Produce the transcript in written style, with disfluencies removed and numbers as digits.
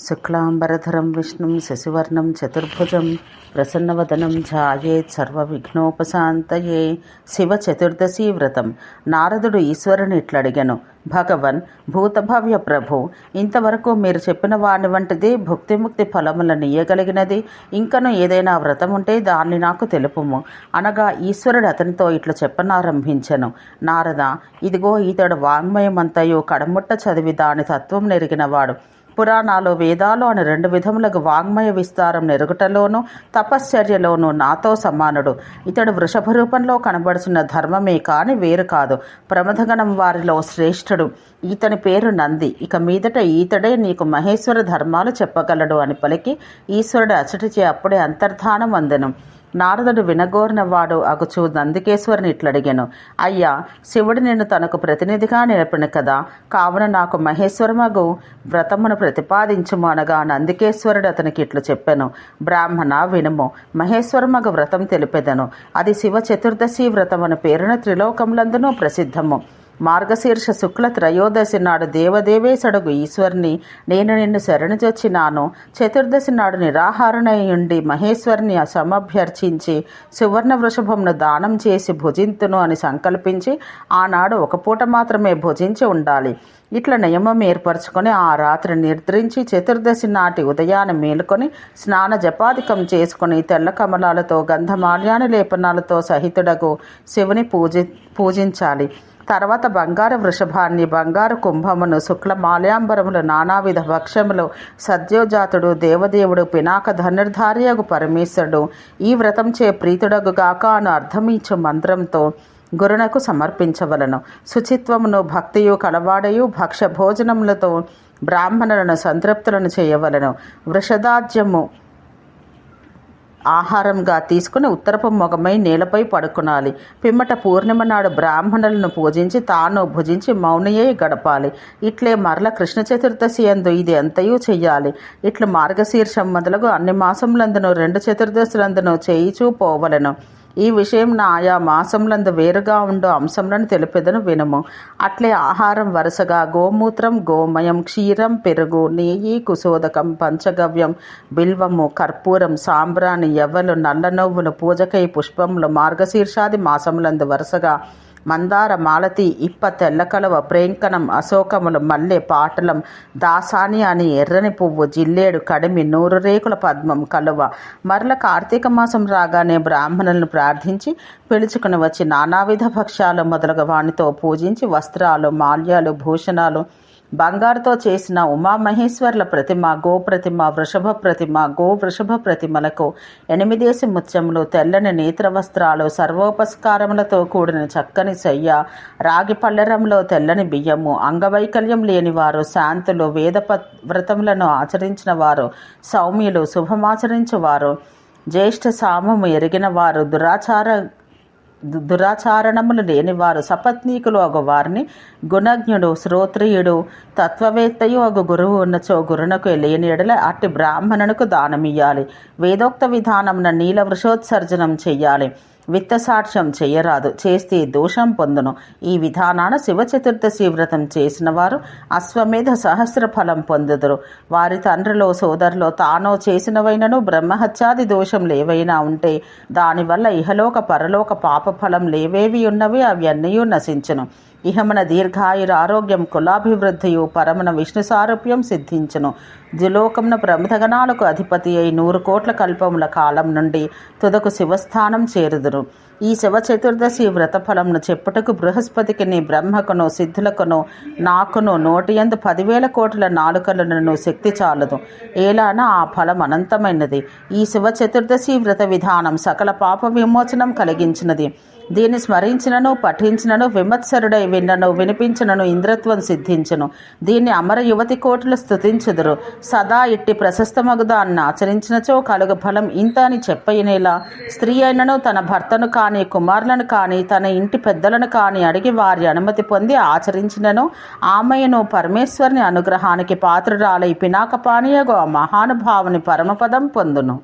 శుక్లాంబరధరం విష్ణుం శశివర్ణం చతుర్భుజం ప్రసన్నవదనం ధ్యాయేత్ సర్వవిఘ్నోపశాంతయే. శివ చతుర్దశి వ్రతం. నారదుడు ఈశ్వరుని ఇట్లడిగెను, భగవన్ భూతభవ్య ప్రభు, ఇంతవరకు మీరు చెప్పిన వాని వంటిది భుక్తిముక్తి ఫలములను ఇయ్యగలిగినది ఇంకను ఏదైనా వ్రతం ఉంటే దాన్ని నాకు తెలుపుము అనగా ఈశ్వరుడు అతనితో ఇట్లు చెప్పనారంభించెను. నారద, ఇదిగో ఈతడు వాంగ్మయమంతయు కడముట్ట చదివి దాని తత్వం నెరిగినవాడు. పురాణాలు వేదాలు అని రెండు విధములకు వాంగ్మయ విస్తారం నెరుగుటలోనూ తపశ్చర్యలోనూ నాతో సమానుడు. ఇతడు వృషభ రూపంలో కనబడుచున్న ధర్మమే కాని వేరు కాదు. ప్రమథగణం వారిలో శ్రేష్ఠుడు. ఈతని పేరు నంది. ఇక మీదట ఈతడే నీకు మహేశ్వర ధర్మాలు చెప్పగలడు అని పలికి ఈశ్వరుడు అచటిచే అప్పుడే అంతర్ధానం అందెను. నారదుడు వినగోరినవాడు అగుచూ నందికేశ్వరుని ఇట్లడిగెను, అయ్యా, శివుడు నిన్ను తనకు ప్రతినిధిగా నిలిపిన కదా, కావున నాకు మహేశ్వరమగు వ్రతమును ప్రతిపాదించుము అనగా నందికేశ్వరుడు అతనికి ఇట్లు చెప్పెను, బ్రాహ్మణ వినుము, మహేశ్వరమగు వ్రతం తెలిపెదను. అది శివ చతుర్దశి వ్రతమను పేరున త్రిలోకములందునూ ప్రసిద్ధము. మార్గశీర్ష శుక్ల త్రయోదశి నాడు దేవదేవేశడుగు ఈశ్వరుని నేను నిన్ను శరణుజొచ్చినాను. చతుర్దశి నాడు నిరాహారణయుండి మహేశ్వరుని సమభ్యర్చించి సువర్ణ వృషభంను దానం చేసి భుజింతును అని సంకల్పించి ఆనాడు ఒక పూట మాత్రమే భుజించి ఉండాలి. ఇట్లా నియమం ఏర్పరచుకొని ఆ రాత్రి నిద్రించి చతుర్దశి నాటి ఉదయాన్ని మేలుకొని స్నాన జపాదికం చేసుకుని తెల్ల కమలాలతో గంధమాల్యాన లేపనాలతో సహితుడగు శివుని పూజించాలి. తర్వాత బంగారు వృషభాన్ని, బంగారు కుంభమును, శుక్ల మాల్యాంబరములు, నానావిధ భక్ష్యములు, సద్యోజాతుడు దేవదేవుడు పినాక ధనుర్ధార్యగు పరమేశ్వరుడు ఈ వ్రతం చే ప్రీతుడగుగాక అను అర్థమిచ్చు మంత్రంతో గురునకు సమర్పించవలను. శుచిత్వమును భక్తియు కలవాడయు భక్ష్య భోజనములతో బ్రాహ్మణులను సంతృప్తులను చేయవలను. వృషదాజ్యము ఆహారంగా తీసుకుని ఉత్తరపు మొగమై నేలపై పడుకునాలి. పిమ్మట పూర్ణిమ నాడు బ్రాహ్మణులను పూజించి తాను భుజించి మౌనియే గడపాలి. ఇట్లే మరల కృష్ణ చతుర్దశి యందు ఇది అంతయూ చెయ్యాలి. ఇట్లు మార్గశీర్షం మొదలగు అన్ని మాసములందును 2 చతుర్దశులందును చేయిచూ పోవలను. ఈ విషయం ఆయా మాసములందు వేరుగా ఉండు అంశములను తెలిపెదను వినుము. అట్లే ఆహారం వరుసగా గోమూత్రం, గోమయం, క్షీరం, పెరుగు, నెయ్యి, కుశోదకం, పంచగవ్యం, బిల్వము, కర్పూరం, సాంబ్రాణి, యవ్వలు, నల్ల నవ్వులు, పూజకై పుష్పములు మార్గశీర్షాది మాసములందు వరుసగా మందార, మాలతి, ఇప్ప, తెల్లకలవ, ప్రేంకణం, అశోకములు, మల్లె, పాటలం, దాసాని అని ఎర్రని పువ్వు, జిల్లేడు, కడిమి, 100 రేకుల పద్మం, కలువ. మరల కార్తీక మాసం రాగానే బ్రాహ్మణులను ప్రార్థించి పిలుచుకుని వచ్చి నానావిధ భక్ష్యాలు మొదలగు వానితో పూజించి వస్త్రాలు, మాల్యాలు, భూషణాలు, బంగారుతో చేసిన ఉమామహేశ్వర్ల ప్రతిమ, గోప్రతిమ, వృషభ ప్రతిమ, వృషభ ప్రతిమలకు 8 ముత్యములు, తెల్లని నేత్ర వస్త్రాలు, సర్వోపస్కారములతో కూడిన చక్కని శయ్య, రాగి పల్లెరంలో తెల్లని బియ్యము, అంగవైకల్యం లేనివారు, శాంతులు, వేద వ్రతములను ఆచరించిన వారు, సౌమ్యులు, శుభమాచరించువారు, జ్యేష్ఠ సామము ఎరిగిన వారు, దురాచారణములు లేనివారు, సపత్నీకులు అగు వారిని, గుణజ్ఞుడు, శ్రోత్రియుడు, తత్వవేత్తయు అగు గురువు ఉన్నచో గురునకు లేని ఎడల అట్టి బ్రాహ్మణునకు దానమియ్యాలి. వేదోక్త విధానమున నీల వృషోత్సర్జనం చెయ్యాలి. విత్తసాక్ష్యం చెయ్యరాదు, చేస్తే దోషం పొందును. ఈ విధానాన శివ చతుర్దశి వ్రతం చేసిన వారు అశ్వమేధ సహస్ర ఫలం పొందుదురు. వారి తండ్రిలో సోదరులో తానో చేసినవైనను బ్రహ్మహత్యాది దోషములు ఏవైనా ఉంటే దానివల్ల ఇహలోక పరలోక పాప ఫలం లేవేవి ఉన్నవి అవి అన్నయూ నశించును. ఇహమున దీర్ఘాయుర ఆరోగ్యం, కులాభివృద్ధియు, పరమున విష్ణు సారూప్యం సిద్ధించును. ద్యులోకమున ప్రమథగణాలకు అధిపతి అయి 100 కోట్ల కల్పముల కాలం నుండి తుదకు శివస్థానం చేరుదురు. ఈ శివ చతుర్దశి వ్రతఫలమును చెప్పుటకు బృహస్పతికిని, బ్రహ్మకును, సిద్ధులకును, నాకును నోటియందు 10,000 కోట్ల నాలుకలను శక్తి చాలదు. ఏలాన ఆ ఫలం అనంతమైనది. ఈ శివ చతుర్దశి వ్రత విధానం సకల పాప విమోచనం కలిగించినది. దీన్ని స్మరించినను, పఠించినను, విమత్సరుడై విన్నను, వినిపించినను ఇంద్రత్వం సిద్ధించును. దీన్ని అమర యువతి కోటులు స్తుతించుదురు. సదా ఇట్టి ప్రశస్తమగుదాన్ని ఆచరించినచో కలుగు ఫలం ఇంత అని చెప్పయినేలా. స్త్రీ అయినను తన భర్తను కానీ, కుమారులను కానీ, తన ఇంటి పెద్దలను కానీ అడిగి వారి అనుమతి పొంది ఆచరించినను ఆమెను పరమేశ్వరుని అనుగ్రహానికి పాత్రురాలై పినాకపానీయగు ఆ మహానుభావుని పరమపదం పొందును.